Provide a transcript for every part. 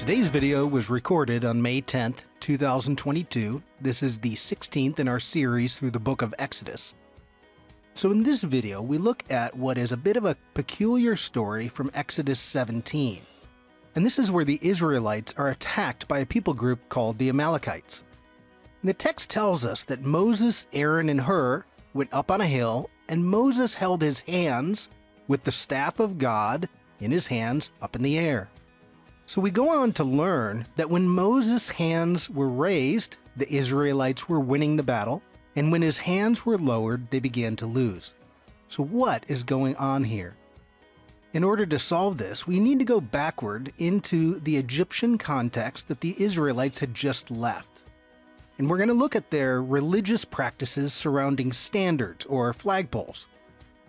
Today's video was recorded on May 10th, 2022. This is the 16th in our series through the book of Exodus. So in this video, we look at what is a bit of a peculiar story from Exodus 17. And this is where the Israelites are attacked by a people group called the Amalekites. And the text tells us that Moses, Aaron, and Hur went up on a hill, and Moses held his hands with the staff of God in his hands up in the air. So we go on to learn that when Moses' hands were raised, the Israelites were winning the battle, and when his hands were lowered, they began to lose. So what is going on here? In order to solve this, we need to go backward into the Egyptian context that the Israelites had just left. And we're going to look at their religious practices surrounding standards or flagpoles,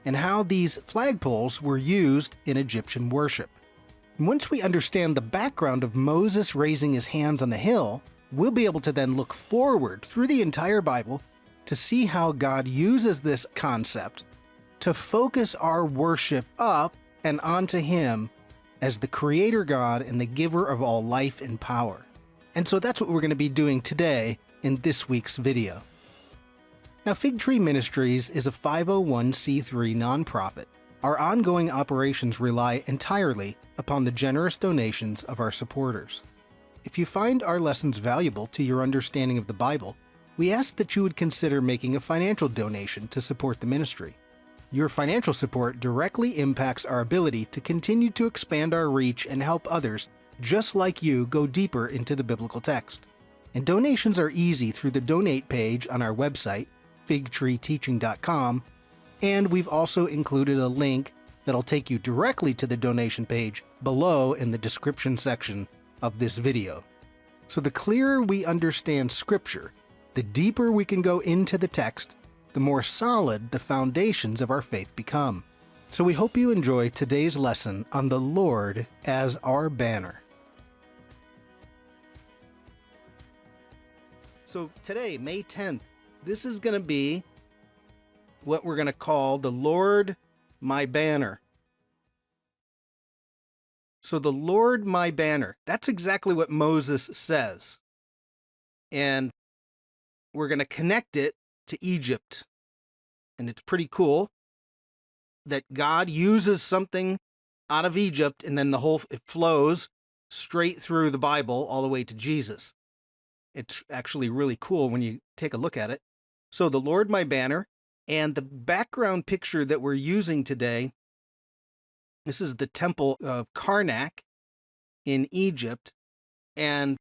and how these flagpoles were used in Egyptian worship. Once we understand the background of Moses raising his hands on the hill, we'll be able to then look forward through the entire Bible to see how God uses this concept to focus our worship up and onto Him as the Creator God and the giver of all life and power. And so that's what we're going to be doing today in this week's video. Now, Fig Tree Ministries is a 501c3 nonprofit. Our ongoing operations rely entirely upon the generous donations of our supporters. If you find our lessons valuable to your understanding of the Bible, we ask that you would consider making a financial donation to support the ministry. Your financial support directly impacts our ability to continue to expand our reach and help others just like you go deeper into the biblical text. And donations are easy through the donate page on our website, figtreeteaching.com, and we've also included a link that'll take you directly to the donation page below in the description section of this video. So the clearer we understand Scripture, the deeper we can go into the text, the more solid the foundations of our faith become. So we hope you enjoy today's lesson on the Lord as our banner. So today, May 10th, this is going to be what we're going to call the Lord my banner. So the Lord my banner, that's exactly what Moses says. And we're going to connect it to Egypt. And it's pretty cool that God uses something out of Egypt and then it flows straight through the Bible all the way to Jesus. It's actually really cool when you take a look at it. So the Lord my banner, and the background picture that we're using today, this is the temple of Karnak in Egypt, and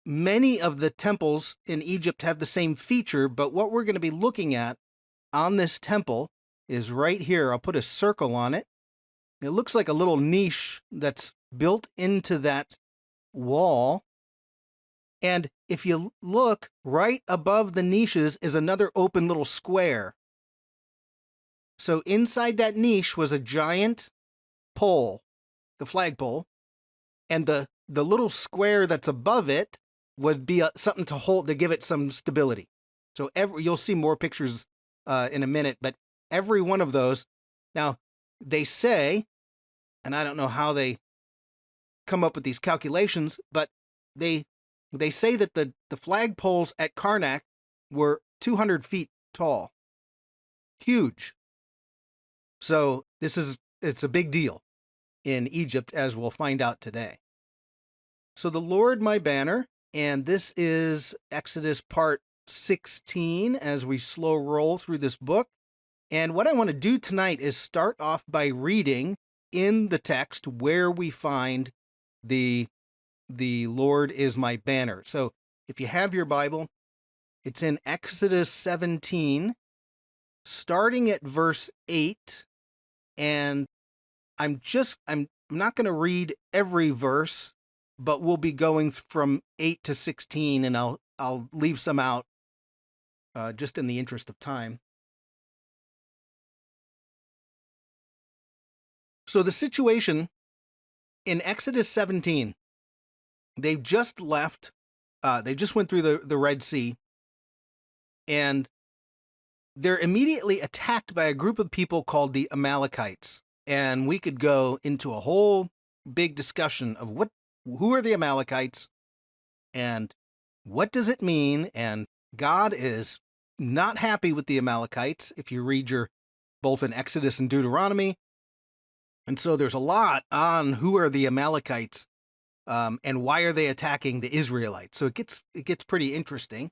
many of the temples in Egypt have the same feature, but what we're going to be looking at on this temple is right here. I'll put a circle on it. It looks like a little niche that's built into that wall. And if you look, right above the niches is another open little square. So inside that niche was a giant pole, the flagpole, and the little square that's above it would be something to hold, to give it some stability. So you'll see more pictures in a minute, but every one of those, now they say, and I don't know how they come up with these calculations, but they say that the flagpoles at Karnak were 200 feet tall. Huge. So it's a big deal in Egypt, as we'll find out today. So the Lord my banner, and this is Exodus part 16 as we slow roll through this book. And what I want to do tonight is start off by reading in the text where we find the Lord is my banner. So if you have your Bible, it's in Exodus 17, starting at verse 8, and I'm not going to read every verse, but we'll be going from 8 to 16, and I'll leave some out just in the interest of time. So the situation in Exodus 17, they've just left, they just went through the Red Sea, and they're immediately attacked by a group of people called the Amalekites. And we could go into a whole big discussion of who are the Amalekites and what does it mean? And God is not happy with the Amalekites if you read your both in Exodus and Deuteronomy. And so there's a lot on who are the Amalekites and why are they attacking the Israelites. So it gets pretty interesting.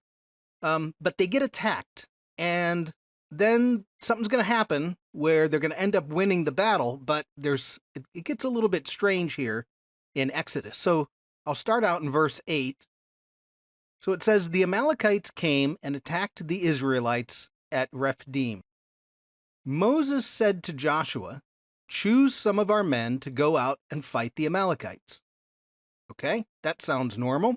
But they get attacked, and then something's going to happen where they're going to end up winning the battle, but it gets a little bit strange here in Exodus. So I'll start out in verse 8. So it says, the Amalekites came and attacked the Israelites at Rephidim. Moses said to Joshua, choose some of our men to go out and fight the Amalekites. Okay, that sounds normal.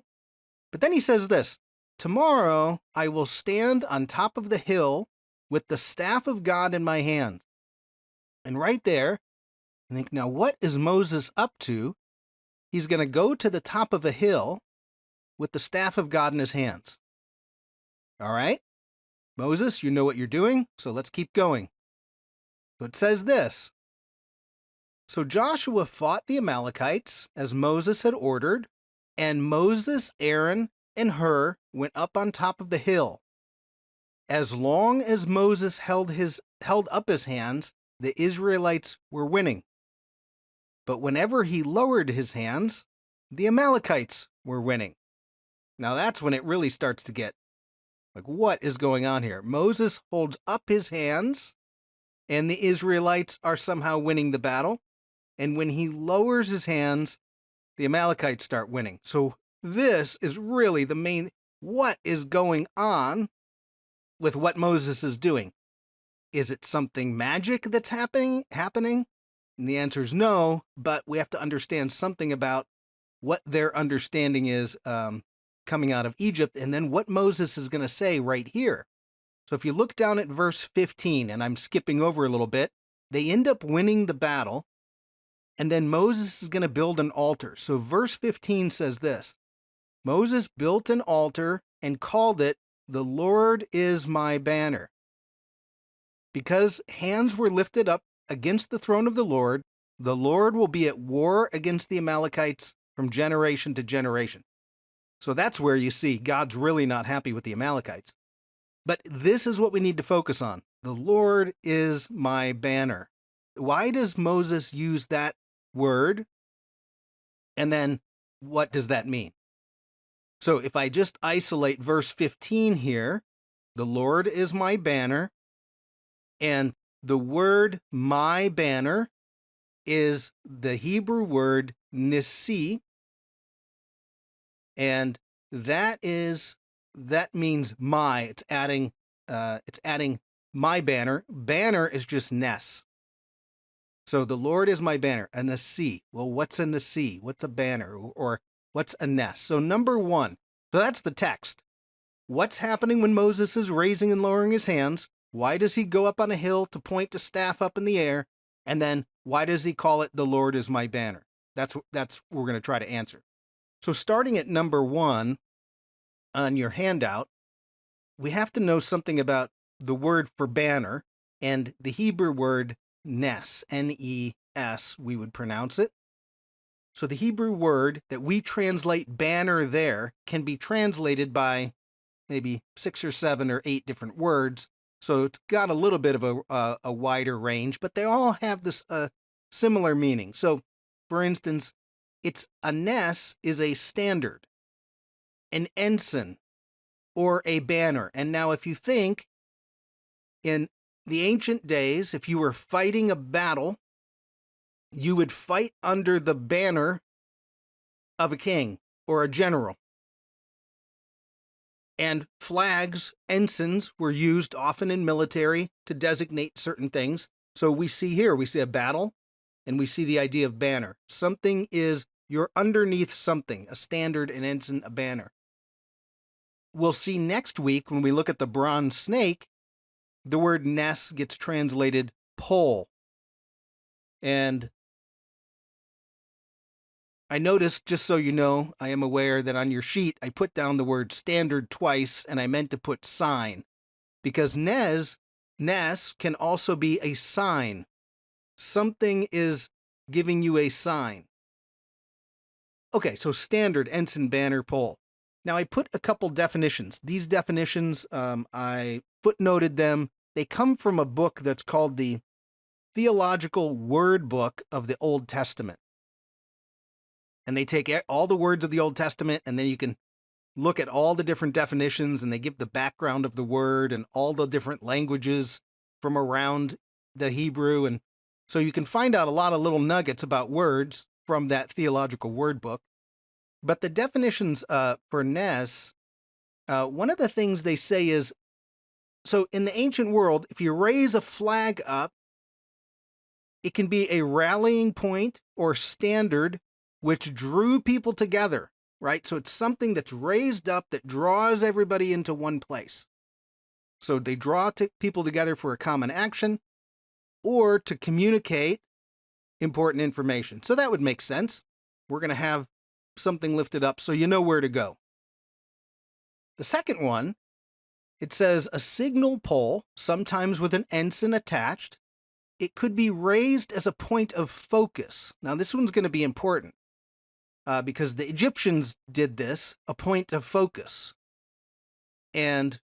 But then he says this, tomorrow I will stand on top of the hill with the staff of God in my hand. And right there, I think, now what is Moses up to? He's going to go to the top of a hill with the staff of God in his hands. All right, Moses, you know what you're doing, so let's keep going. So it says this. So Joshua fought the Amalekites as Moses had ordered, and Moses, Aaron, and Hur went up on top of the hill. As long as Moses held up his hands, the Israelites were winning. But whenever he lowered his hands, the Amalekites were winning. Now that's when it really starts to get like, what is going on here? Moses holds up his hands, and the Israelites are somehow winning the battle. And when he lowers his hands, the Amalekites start winning. So this is really the main, what is going on with what Moses is doing? Is it something magic that's happening? And the answer is no, but we have to understand something about what their understanding is coming out of Egypt, and then what Moses is going to say right here. So if you look down at verse 15, and I'm skipping over a little bit, they end up winning the battle, and then Moses is going to build an altar. So verse 15 says this, Moses built an altar and called it, "The Lord is my banner." Because hands were lifted up against the throne of the Lord will be at war against the Amalekites from generation to generation. So that's where you see God's really not happy with the Amalekites. But this is what we need to focus on. The Lord is my banner. Why does Moses use that word? And then what does that mean? So if I just isolate verse 15 here, the Lord is my banner, and the word my banner is the Hebrew word nisi, and that means my. It's adding my banner. Banner is just nes. So the Lord is my banner, a nasi. Well, what's a nasi? What's a banner? Or what's a nes? So number one, so that's the text. What's happening when Moses is raising and lowering his hands? Why does he go up on a hill to point the staff up in the air? And then why does he call it the Lord is my banner? That's what we're going to try to answer. So starting at number one on your handout, we have to know something about the word for banner and the Hebrew word nes, N-E-S, we would pronounce it. So the Hebrew word that we translate banner there can be translated by maybe 6 or 7 or 8 different words. So it's got a little bit of a wider range, but they all have this similar meaning. So, for instance, a nes is a standard, an ensign, or a banner. And now if you think, in the ancient days, if you were fighting a battle, you would fight under the banner of a king or a general. And flags, ensigns, were used often in military to designate certain things. So we see a battle, and we see the idea of banner. You're underneath something, a standard, an ensign, a banner. We'll see next week when we look at the bronze snake, the word nes gets translated pole. And I noticed, just so you know, I am aware that on your sheet, I put down the word standard twice, and I meant to put sign, because nes can also be a sign. Something is giving you a sign. Okay, so standard, ensign, banner, pole. Now I put a couple definitions. These definitions, I footnoted them. They come from a book that's called the Theological Word Book of the Old Testament. And they take all the words of the Old Testament, and then you can look at all the different definitions, and they give the background of the word and all the different languages from around the Hebrew. And so you can find out a lot of little nuggets about words from that Theological Word Book. But the definitions for Nes, one of the things they say is, so in the ancient world, if you raise a flag up, it can be a rallying point or standard which drew people together, right? So it's something that's raised up that draws everybody into one place. So they draw people together for a common action or to communicate important information. So that would make sense. We're going to have something lifted up so you know where to go. The second one, it says a signal pole, sometimes with an ensign attached. It could be raised as a point of focus. Now this one's going to be important because the Egyptians did this, a point of focus. And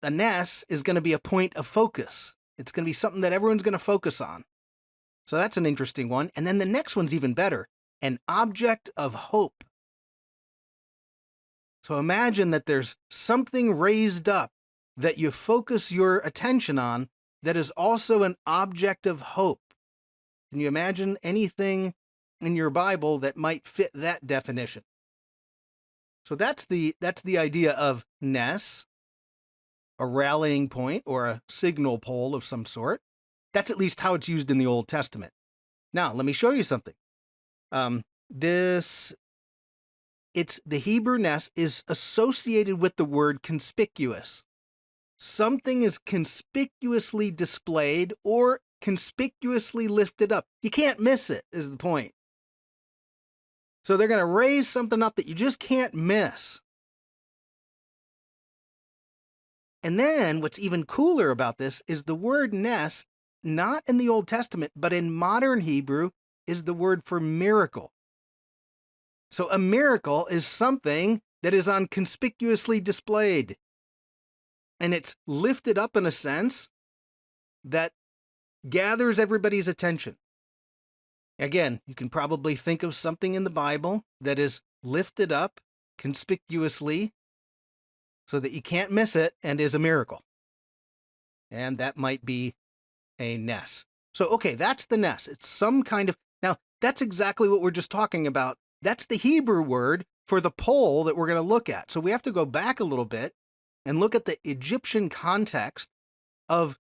a Nes is going to be a point of focus. It's going to be something that everyone's going to focus on. So that's an interesting one. And then the next one's even better, an object of hope. So imagine that there's something raised up that you focus your attention on that is also an object of hope. Can you imagine anything in your Bible that might fit that definition? So that's the idea of Nes, a rallying point or a signal pole of some sort. That's at least how it's used in the Old Testament. Now, let me show you something. The Hebrew Nes is associated with the word conspicuous. Something is conspicuously displayed or conspicuously lifted up. You can't miss it, is the point. So they're going to raise something up that you just can't miss. And then what's even cooler about this is the word Nes, not in the Old Testament, but in modern Hebrew, is the word for miracle. So a miracle is something that is on conspicuously displayed. And it's lifted up in a sense that gathers everybody's attention. Again, you can probably think of something in the Bible that is lifted up conspicuously so that you can't miss it and is a miracle. And that might be a Nes. So, okay, that's the Nes. It's some kind of... Now, that's exactly what we're just talking about. That's the Hebrew word for the pole that we're going to look at. So we have to go back a little bit and look at the Egyptian context of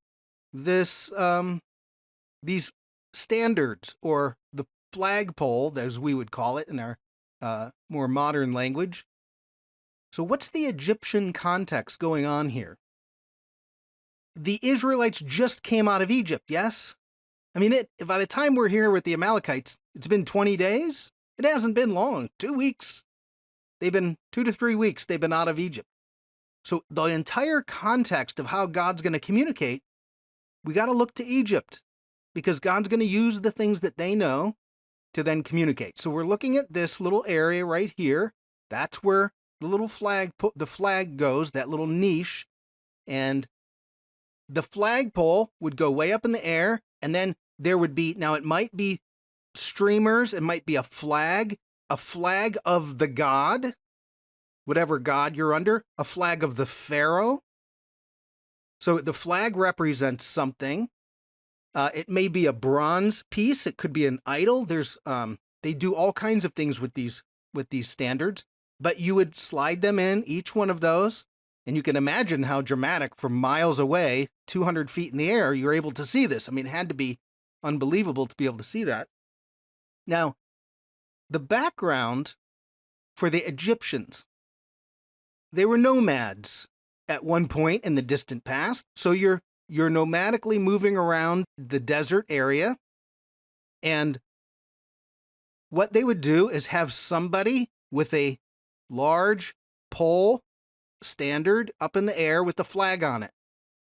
this, these standards, or the flagpole, as we would call it in our more modern language. So what's the Egyptian context going on here? The Israelites just came out of Egypt, yes? I mean, by the time we're here with the Amalekites, it's been 20 days? It hasn't been long, 2 weeks. They've been 2 to 3 weeks they've been out of Egypt. So the entire context of how God's going to communicate, we got to look to Egypt, because God's going to use the things that they know to then communicate. So we're looking at this little area right here. That's where the little flag, the flag goes, that little niche. And the flagpole would go way up in the air, and then there would be, now it might be streamers, it might be a flag of the god, whatever god you're under, a flag of the pharaoh. So the flag represents something. It may be a bronze piece. It could be an idol. They do all kinds of things with these standards, but you would slide them in, each one of those, and you can imagine how dramatic from miles away, 200 feet in the air, you're able to see this. I mean, it had to be unbelievable to be able to see that. Now, the background for the Egyptians, they were nomads at one point in the distant past. So you're nomadically moving around the desert area. And what they would do is have somebody with a large pole standard up in the air with a flag on it,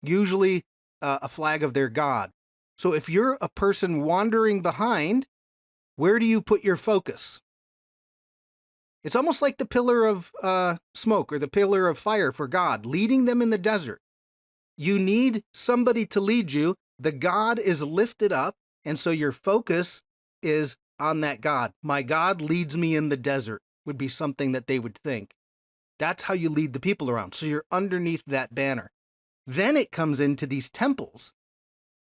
usually a flag of their god. So if you're a person wandering behind, where do you put your focus? It's almost like the pillar of smoke or the pillar of fire for God, leading them in the desert. You need somebody to lead you. The God is lifted up, and so your focus is on that God. My God leads me in the desert would be something that they would think. That's how you lead the people around. So you're underneath that banner. Then it comes into these temples.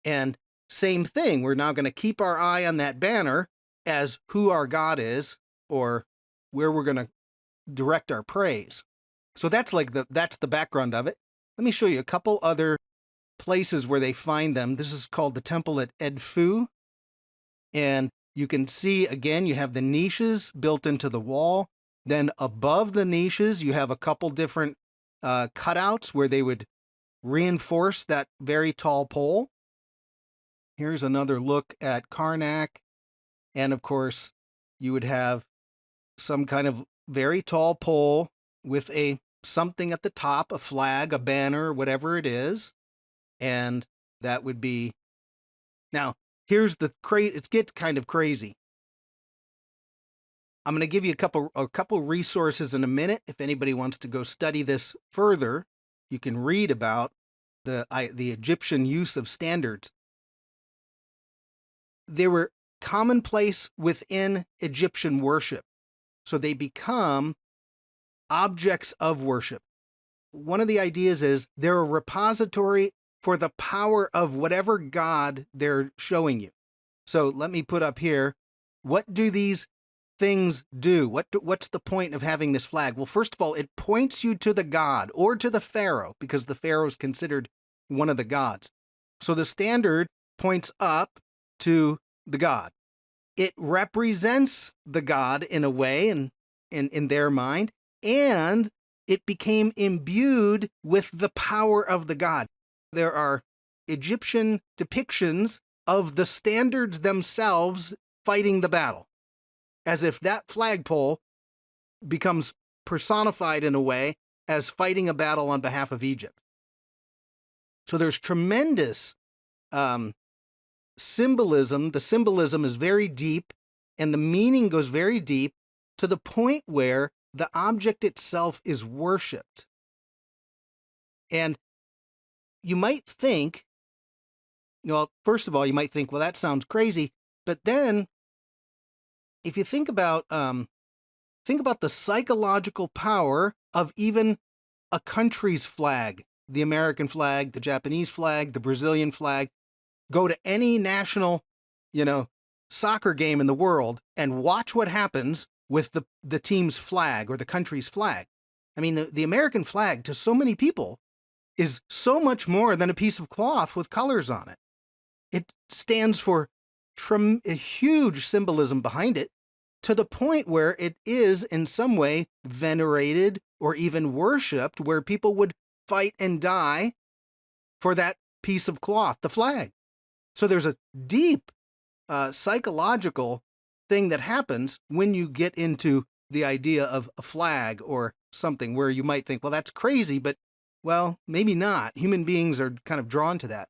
And same thing, we're now going to keep our eye on that banner as who our God is or where we're going to direct our praise. So that's the background of it. Let me show you a couple other places where they find them. This is called the temple at Edfu. And you can see, again, you have the niches built into the wall. Then above the niches, you have a couple different cutouts where they would reinforce that very tall pole. Here's another look at Karnak. And of course, you would have some kind of very tall pole with something at the top, a flag, a banner, whatever it is. And that would be... Now, here's it gets kind of crazy. I'm going to give you a couple resources in a minute. If anybody wants to go study this further, you can read about the Egyptian use of standards. They were commonplace within Egyptian worship. So they become objects of worship. One of the ideas is they're a repository for the power of whatever God they're showing you. So let me put up here, what do these things do? What's the point of having this flag? Well, first of all, it points you to the God or to the Pharaoh, because the Pharaoh is considered one of the gods. So the standard points up to the God. It represents the God in a way, and in their mind, and it became imbued with the power of the God. There are Egyptian depictions of the standards themselves fighting the battle, as if that flagpole becomes personified in a way as fighting a battle on behalf of Egypt. So there's tremendous symbolism. The symbolism is very deep, and the meaning goes very deep to the point where the object itself is worshipped. And you might think, well, first of all, you might think, well, that sounds crazy. But then, if you think about the psychological power of even a country's flag, the American flag, the Japanese flag, the Brazilian flag. Go to any national, soccer game in the world and watch what happens with the team's flag or the country's flag. I mean, the American flag to so many people is so much more than a piece of cloth with colors on it. It stands for a huge symbolism behind it, to the point where it is in some way venerated or even worshipped, where people would fight and die for that piece of cloth, the flag. So there's a deep psychological thing that happens when you get into the idea of a flag or something, where you might think, well, that's crazy, but, well, maybe not. Human beings are kind of drawn to that.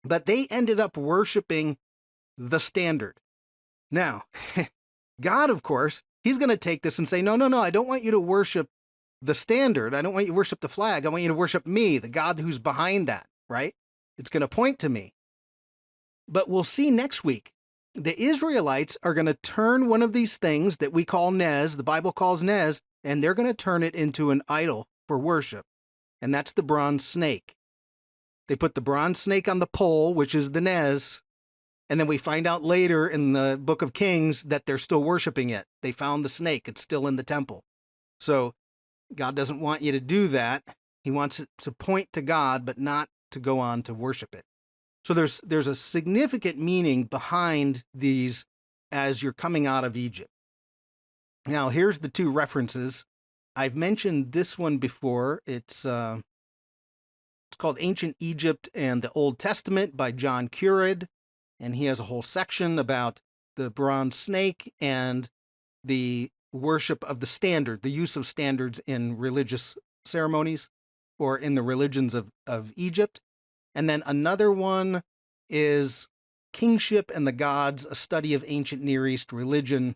But they ended up worshiping the standard. Now, God, of course, he's going to take this and say, no, I don't want you to worship the standard. I don't want you to worship the flag. I want you to worship me, the God who's behind that, right? It's going to point to me. But we'll see next week. The Israelites are going to turn one of these things that we call Nez, the Bible calls Nez, and they're going to turn it into an idol for worship. And that's the bronze snake. They put the bronze snake on the pole, which is the Nez. And then we find out later in the book of Kings that they're still worshiping it. They found the snake. It's still in the temple. So God doesn't want you to do that. He wants it to point to God, but not to go on to worship it. So there's a significant meaning behind these as you're coming out of Egypt. Now, here's the two references. I've mentioned this one before. It's called Ancient Egypt and the Old Testament by John Curied. And he has a whole section about the bronze snake and the worship of the standard, the use of standards in religious ceremonies or in the religions of Egypt. And then another one is Kingship and the Gods, a study of ancient Near East religion,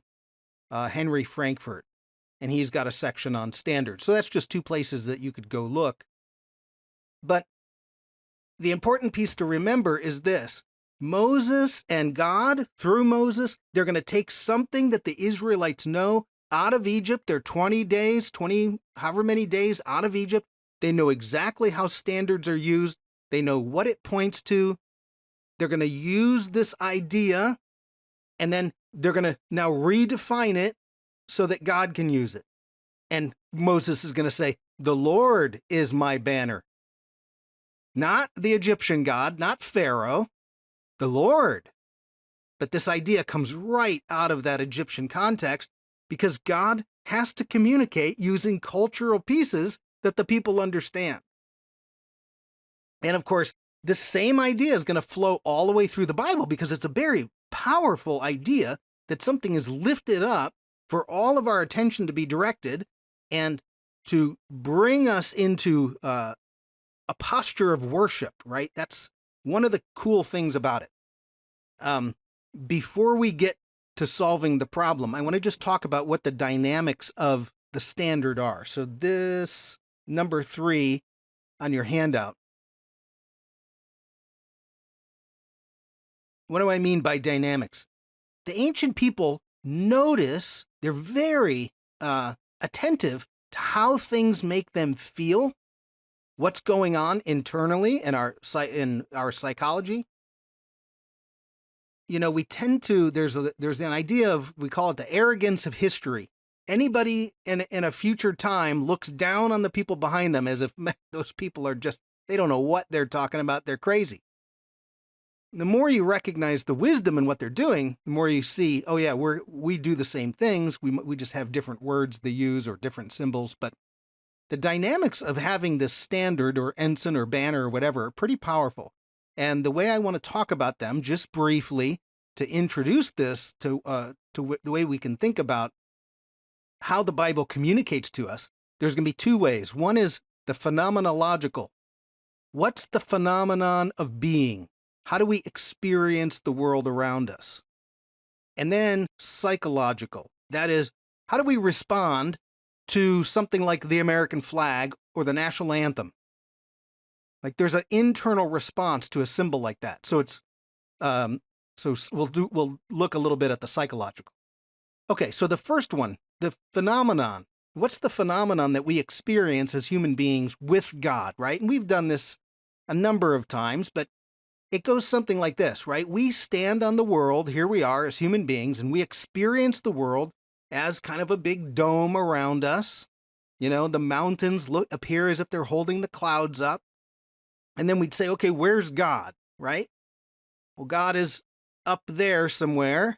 Henri Frankfort. and he's got a section on standards. So that's just two places that you could go look. But the important piece to remember is this. Moses and God, through Moses, they're going to take something that the Israelites know out of Egypt. They're 20 days, however many days out of Egypt. They know exactly how standards are used. They know what it points to. They're going to use this idea, and then they're going to now redefine it so that God can use it. And Moses is going to say, the Lord is my banner. Not the Egyptian God, not Pharaoh, the Lord. But this idea comes right out of that Egyptian context because God has to communicate using cultural pieces that the people understand. And of course, this same idea is going to flow all the way through the Bible because it's a very powerful idea that something is lifted up for all of our attention to be directed and to bring us into a posture of worship, right? That's one of the cool things about it. Before we get to solving the problem, I want to just talk about what the dynamics of the standard are. So this number 3 on your handout. What do I mean by dynamics? The ancient people notice, they're very attentive to how things make them feel, what's going on internally in our psychology. You know, we tend to, there's an idea of, we call it the arrogance of history. Anybody in a future time looks down on the people behind them as if those people are just, they don't know what they're talking about, they're crazy. The more you recognize the wisdom in what they're doing, the more you see, oh yeah, we do the same things. We just have different words they use or different symbols. But the dynamics of having this standard or ensign or banner or whatever are pretty powerful. And the way I want to talk about them, just briefly, to introduce this to the way we can think about how the Bible communicates to us, there's going to be two ways. One is the phenomenological. What's the phenomenon of being? How do we experience the world around us? And then psychological. That is, how do we respond to something like the American flag or the national anthem? Like there's an internal response to a symbol like that. So it's so we'll look a little bit at the psychological. Okay, so the first one, the phenomenon. What's the phenomenon that we experience as human beings with God, right? And we've done this a number of times, but it goes something like this, right? We stand on the world, here we are as human beings, and we experience the world as kind of a big dome around us. You know, the mountains appear as if they're holding the clouds up. And then we'd say, okay, where's God, right? Well, God is up there somewhere,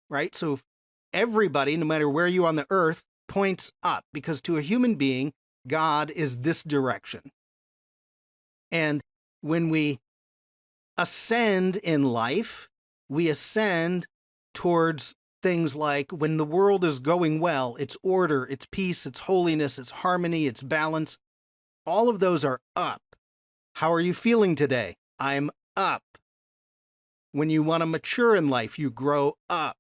right? So everybody, no matter where you are on the earth, points up, because to a human being, God is this direction. And when we ascend in life, we ascend towards things like when the world is going well, its order, its peace, its holiness, its harmony, its balance. All of those are up. How are you feeling today? I'm up. When you want to mature in life, you grow up.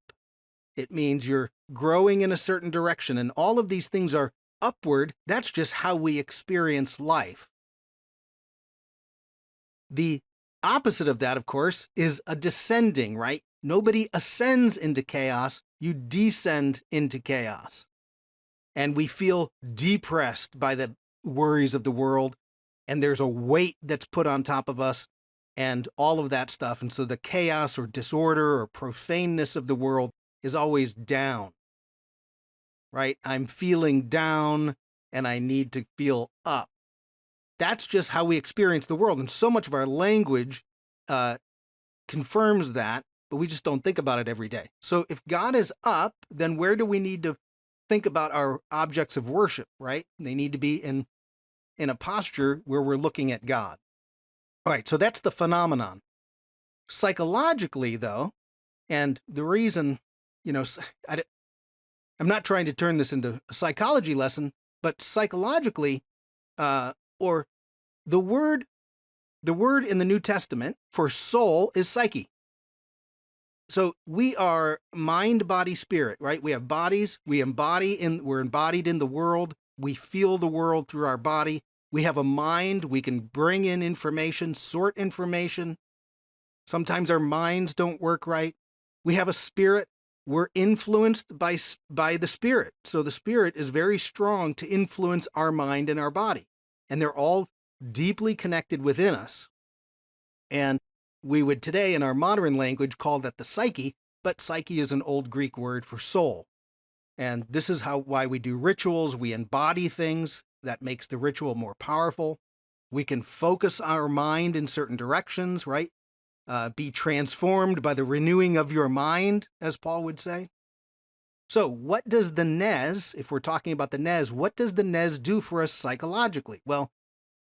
It means you're growing in a certain direction, and all of these things are upward. That's just how we experience life. The opposite of that, of course, is a descending, right? Nobody ascends into chaos, you descend into chaos. And we feel depressed by the worries of the world, and there's a weight that's put on top of us, and all of that stuff. And so the chaos or disorder or profaneness of the world is always down, right? I'm feeling down, and I need to feel up. That's just how we experience the world. And so much of our language confirms that, but we just don't think about it every day. So if God is up, then where do we need to think about our objects of worship, right? They need to be in a posture where we're looking at God. All right, so that's the phenomenon. Psychologically, though, and the reason, you know, I'm not trying to turn this into a psychology lesson, but psychologically, or the word in the New Testament for soul is psyche. So we are mind, body, spirit, right? We have bodies, we're embodied in the world. We feel the world through our body. We have a mind, we can bring in information, sort information. Sometimes our minds don't work right. We have a spirit. We're influenced by the spirit. So the spirit is very strong to influence our mind and our body. And they're all deeply connected within us. And we would today, in our modern language, call that the psyche, but psyche is an old Greek word for soul. And this is why we do rituals. We embody things. That makes the ritual more powerful. We can focus our mind in certain directions, right? Be transformed by the renewing of your mind, as Paul would say. So what does the Nes, if we're talking about the Nes, what does the Nes do for us psychologically? Well,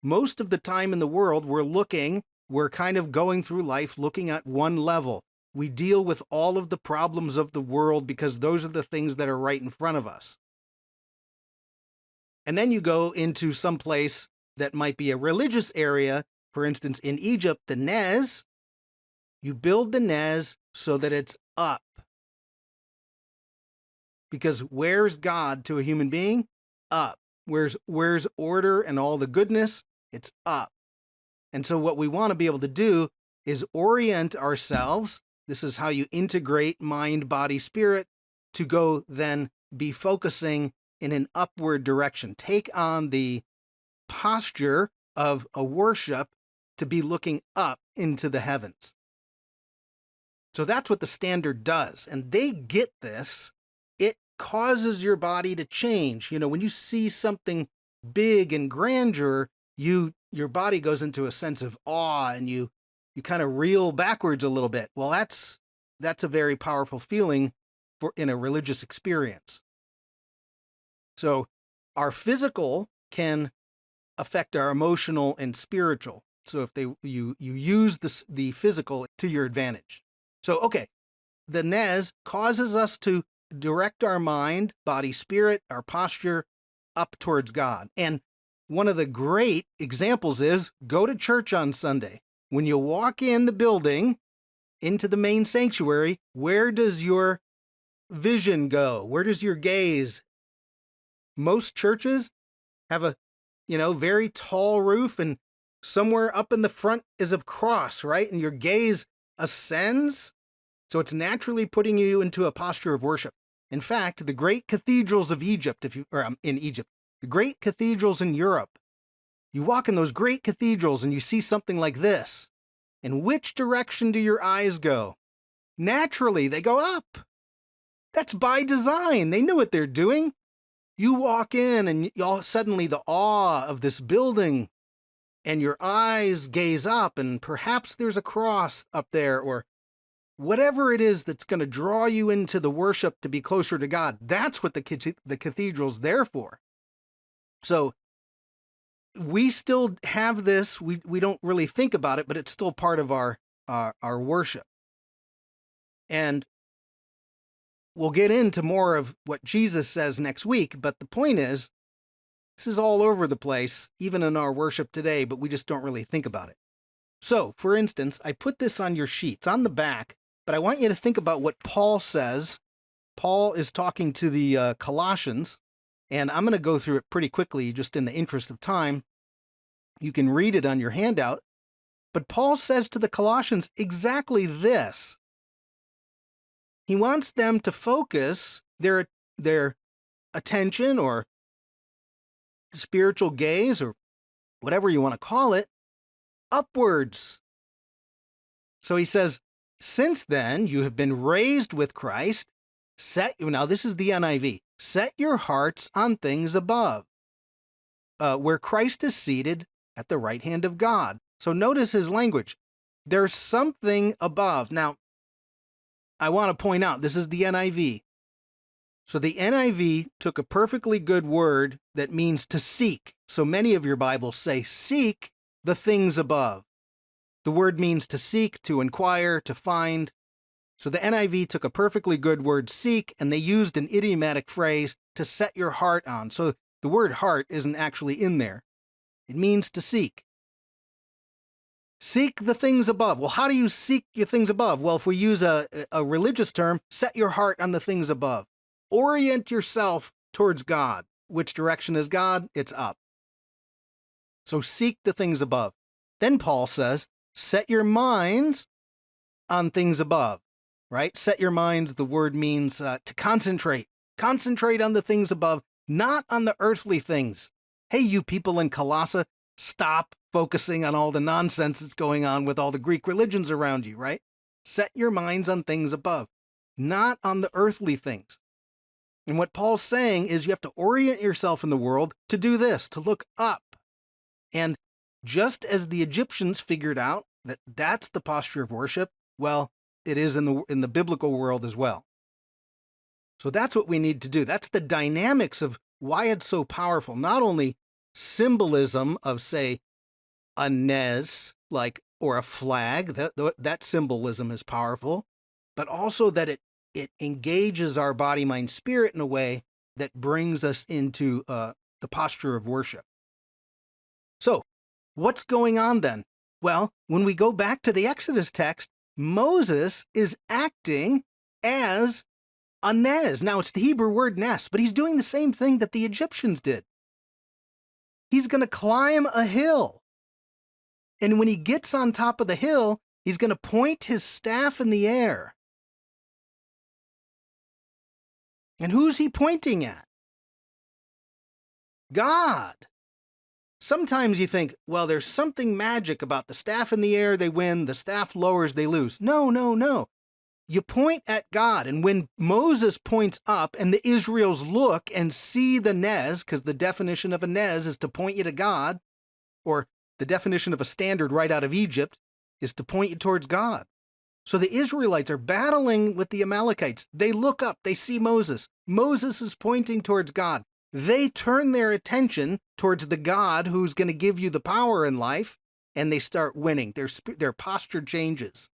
most of the time in the world, we're kind of going through life looking at one level. We deal with all of the problems of the world because those are the things that are right in front of us. And then you go into some place that might be a religious area. For instance, in Egypt, the Nes, you build the Nes so that it's up. Because where's God to a human being? Up. Where's order and all the goodness? It's up. And so what we want to be able to do is orient ourselves. This is how you integrate mind, body, spirit to go then be focusing in an upward direction. Take on the posture of a worship to be looking up into the heavens. So that's what the standard does. And they get this. It causes your body to change. You know, when you see something big and grandeur, your body goes into a sense of awe and you kind of reel backwards a little bit. Well, that's a very powerful feeling in a religious experience. So our physical can affect our emotional and spiritual. So if you use the physical to your advantage. So, okay, the Nes causes us to direct our mind, body, spirit, our posture up towards God. And one of the great examples is go to church on Sunday. When you walk in the building, into the main sanctuary, where does your vision go? Where does your gaze? Most churches have a, very tall roof, and somewhere up in the front is a cross, right? And your gaze ascends. So it's naturally putting you into a posture of worship. In fact, the great cathedrals of Egypt, the great cathedrals in Europe, you walk in those great cathedrals and you see something like this. In which direction do your eyes go? Naturally, they go up. That's by design. They know what they're doing. You walk in and suddenly the awe of this building and your eyes gaze up and perhaps there's a cross up there or whatever it is that's going to draw you into the worship to be closer to God. That's what the cathedral's there for. So we still have this. We don't really think about it, but it's still part of our worship. And we'll get into more of what Jesus says next week, but the point is, this is all over the place, even in our worship today, but we just don't really think about it. So, for instance, I put this on your sheets, on the back, but I want you to think about what Paul says. Paul is talking to the Colossians, and I'm going to go through it pretty quickly, just in the interest of time. You can read it on your handout, but Paul says to the Colossians exactly this. He wants them to focus their attention or spiritual gaze or whatever you want to call it upwards. So he says, since then you have been raised with Christ, now this is the NIV, set your hearts on things above, where Christ is seated at the right hand of God. So notice his language. There's something above. Now, I want to point out, this is the NIV. So the NIV took a perfectly good word that means to seek. So many of your Bibles say, seek the things above. The word means to seek, to inquire, to find. So the NIV took a perfectly good word, seek, and they used an idiomatic phrase, to set your heart on. So the word heart isn't actually in there. It means to seek. Seek the things above. Well, how do you seek your things above? Well, if we use a religious term, set your heart on the things above. Orient yourself towards God. Which direction is God? It's up. So seek the things above. Then Paul says, set your minds on things above, right? Set your minds, the word means to concentrate. Concentrate on the things above, not on the earthly things. Hey, you people in Colossae, stop focusing on all the nonsense that's going on with all the Greek religions around you, right? Set your minds on things above, not on the earthly things. And what Paul's saying is you have to orient yourself in the world to do this, to look up. And just as the Egyptians figured out that that's the posture of worship, well, it is in the biblical world as well. So that's what we need to do. That's the dynamics of why it's so powerful. Not only symbolism of, say, a nez, or a flag, that symbolism is powerful, but also that it engages our body, mind, spirit in a way that brings us into the posture of worship. So, what's going on then? Well, when we go back to the Exodus text, Moses is acting as a nez. Now, it's the Hebrew word nes, but he's doing the same thing that the Egyptians did. He's going to climb a hill. And when he gets on top of the hill, he's going to point his staff in the air. And who's he pointing at? God. Sometimes you think, well, there's something magic about the staff in the air, they win, the staff lowers, they lose. No, no, no. You point at God, and when Moses points up and the Israels look and see the nez, because the definition of a nez is to point you to God, or the definition of a standard right out of Egypt is to point you towards God. So the Israelites are battling with the Amalekites. They look up, they see Moses. Moses is pointing towards God. They turn their attention towards the God who's going to give you the power in life, and they start winning. Their posture changes.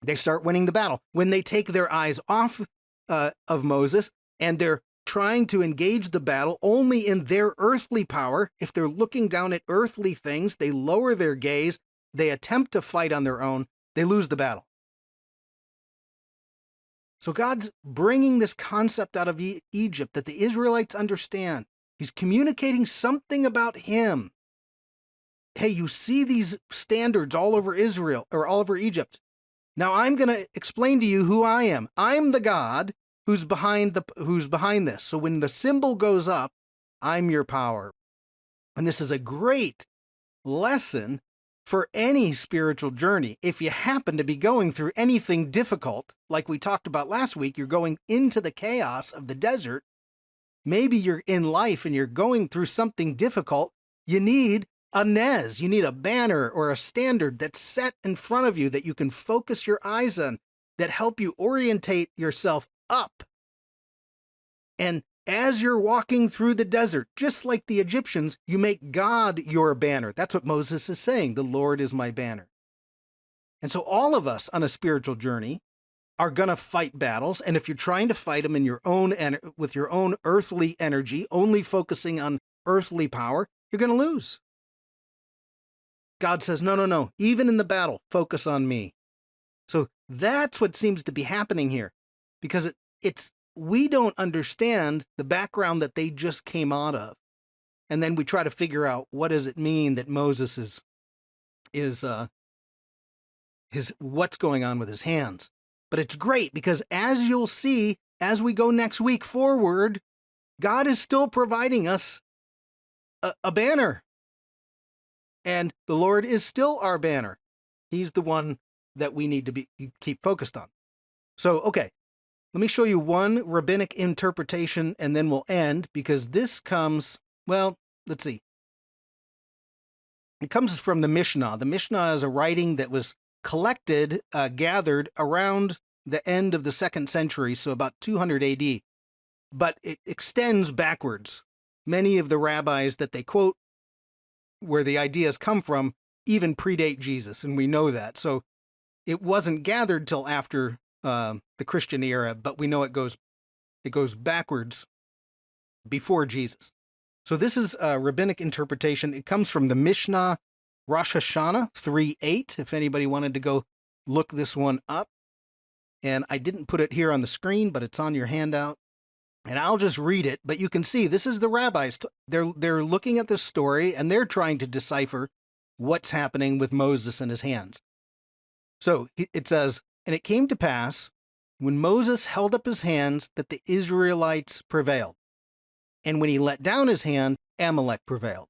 They start winning the battle. When they take their eyes off of Moses and they're trying to engage the battle only in their earthly power, if they're looking down at earthly things, they lower their gaze, they attempt to fight on their own, they lose the battle. So God's bringing this concept out of Egypt that the Israelites understand. He's communicating something about him. Hey, you see these standards all over Israel, or all over Egypt. Now I'm going to explain to you who I am. I'm the God who's behind this. So when the symbol goes up, I'm your power. And this is a great lesson for any spiritual journey. If you happen to be going through anything difficult, like we talked about last week, you're going into the chaos of the desert. Maybe you're in life and you're going through something difficult. You need a nez, you need a banner or a standard that's set in front of you that you can focus your eyes on, that help you orientate yourself up. And as you're walking through the desert, just like the Egyptians, you make God your banner. That's what Moses is saying. The Lord is my banner. And so all of us on a spiritual journey are going to fight battles. And if you're trying to fight them in your own with your own earthly energy, only focusing on earthly power, you're going to lose. God says, no, no, no. Even in the battle, focus on me. So that's what seems to be happening here, because we don't understand the background that they just came out of. And then we try to figure out, what does it mean that Moses is what's going on with his hands. But it's great, because as you'll see, as we go next week forward, God is still providing us a banner. And the Lord is still our banner. He's the one that we need to keep focused on. So, okay, let me show you one rabbinic interpretation and then we'll end, because this comes, well, let's see. It comes from the Mishnah. The Mishnah is a writing that was collected, gathered around the end of the 2nd century, so about 200 AD. But it extends backwards. Many of the rabbis that they quote, where the ideas come from, even predate Jesus, and we know that. So it wasn't gathered till after the Christian era, but we know it goes backwards before Jesus. So this is a rabbinic interpretation. It comes from the Mishnah, Rosh Hashanah 3:8, if anybody wanted to go look this one up. And I didn't put it here on the screen, but it's on your handout. And I'll just read it, but you can see this is the rabbis. They're looking at this story, and they're trying to decipher what's happening with Moses and his hands. So it says, "And it came to pass, when Moses held up his hands, that the Israelites prevailed. And when he let down his hand, Amalek prevailed."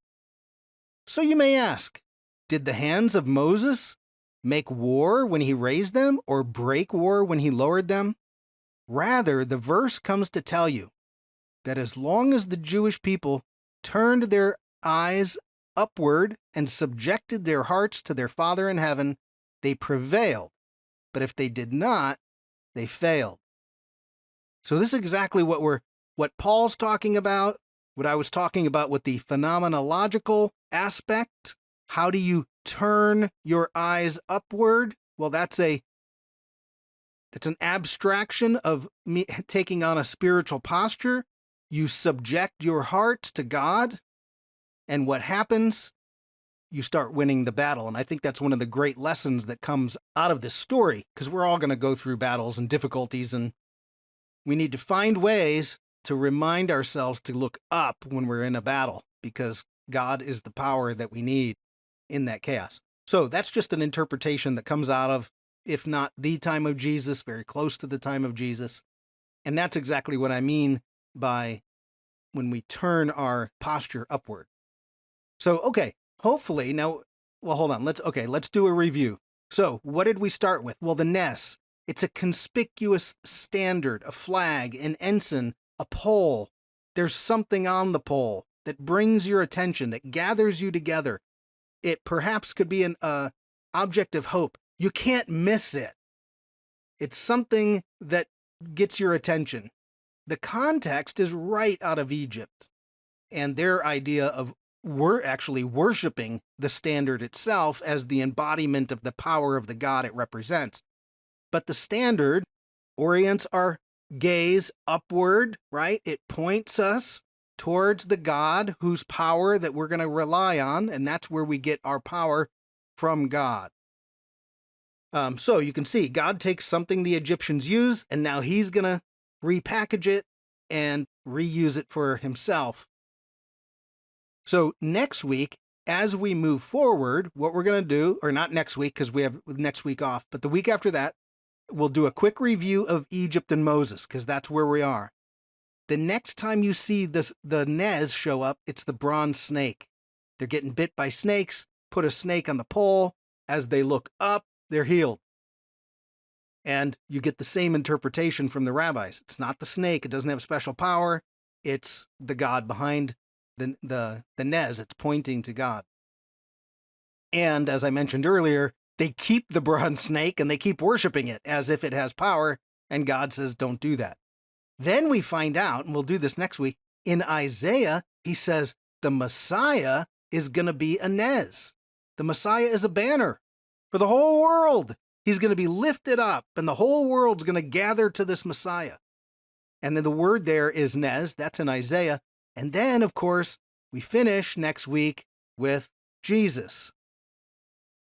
So you may ask, did the hands of Moses make war when he raised them, or break war when he lowered them? Rather, the verse comes to tell you that as long as the Jewish people turned their eyes upward and subjected their hearts to their Father in heaven, they prevailed. But if they did not, they failed. So this is exactly what Paul's talking about, what I was talking about with the phenomenological aspect. How do you turn your eyes upward? Well, that's an abstraction of me taking on a spiritual posture. You subject your heart to God, and what happens? You start winning the battle. And I think that's one of the great lessons that comes out of this story, because we're all going to go through battles and difficulties, and we need to find ways to remind ourselves to look up when we're in a battle, because God is the power that we need in that chaos. So that's just an interpretation that comes out of, if not the time of Jesus, very close to the time of Jesus. And that's exactly what I mean by when we turn our posture upward. So, okay, hopefully now, well, hold on. Let's do a review. So what did we start with? Well, the Nes. It's a conspicuous standard, a flag, an ensign, a pole. There's something on the pole that brings your attention, that gathers you together. It perhaps could be an object of hope. You can't miss it. It's something that gets your attention. The context is right out of Egypt, and their idea of we're actually worshiping the standard itself as the embodiment of the power of the God it represents. But the standard orients our gaze upward, right? It points us towards the God whose power that we're going to rely on, and that's where we get our power from God. So you can see God takes something the Egyptians use, and now he's going to repackage it and reuse it for himself. So next week, as we move forward, what we're going to do, or not next week because we have next week off, but the week after that, we'll do a quick review of Egypt and Moses, because that's where we are. The next time you see the Nez show up, it's the bronze snake. They're getting bit by snakes, put a snake on the pole. As they look up, they're healed. And you get the same interpretation from the rabbis. It's not the snake. It doesn't have special power. It's the God behind the Nez. It's pointing to God. And as I mentioned earlier, they keep the bronze snake and they keep worshiping it as if it has power. And God says, don't do that. Then we find out, and we'll do this next week, in Isaiah, he says the Messiah is going to be a Nez. The Messiah is a banner for the whole world. He's going to be lifted up, and the whole world's going to gather to this Messiah. And then the word there is Nez. That's in Isaiah. And then, of course, we finish next week with Jesus.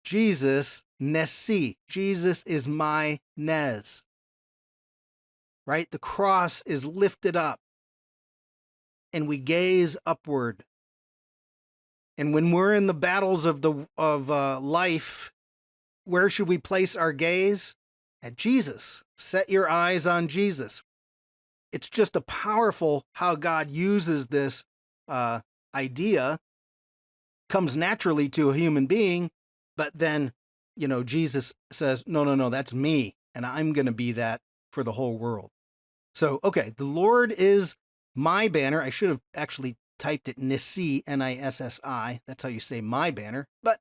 Jesus, Nessi. Jesus is my Nez. Right? The cross is lifted up, and we gaze upward. And when we're in the battles of life, where should we place our gaze? At Jesus. Set your eyes on Jesus. It's just a powerful how God uses this idea. Comes naturally to a human being, but then, Jesus says, no, that's me, and I'm going to be that for the whole world. So, okay, the Lord is my banner. I should have actually typed it Nissi, Nissi. That's how you say my banner, but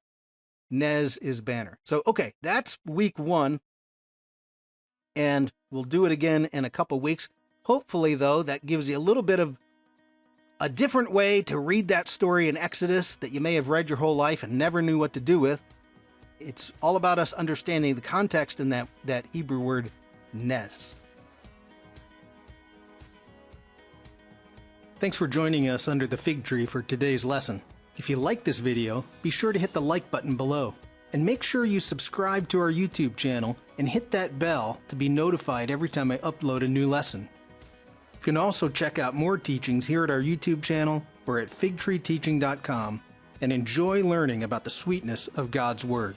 Nez is banner. So, okay, that's week 1, and we'll do it again in a couple weeks. Hopefully, though, that gives you a little bit of a different way to read that story in Exodus that you may have read your whole life and never knew what to do with. It's all about us understanding the context in that Hebrew word Nez. Thanks for joining us under the fig tree for today's lesson. If If you like this video, be sure to hit the like button below. And make sure you subscribe to our YouTube channel and hit that bell to be notified every time I upload a new lesson. You can also check out more teachings here at our YouTube channel or at figtreeteaching.com and enjoy learning about the sweetness of God's Word.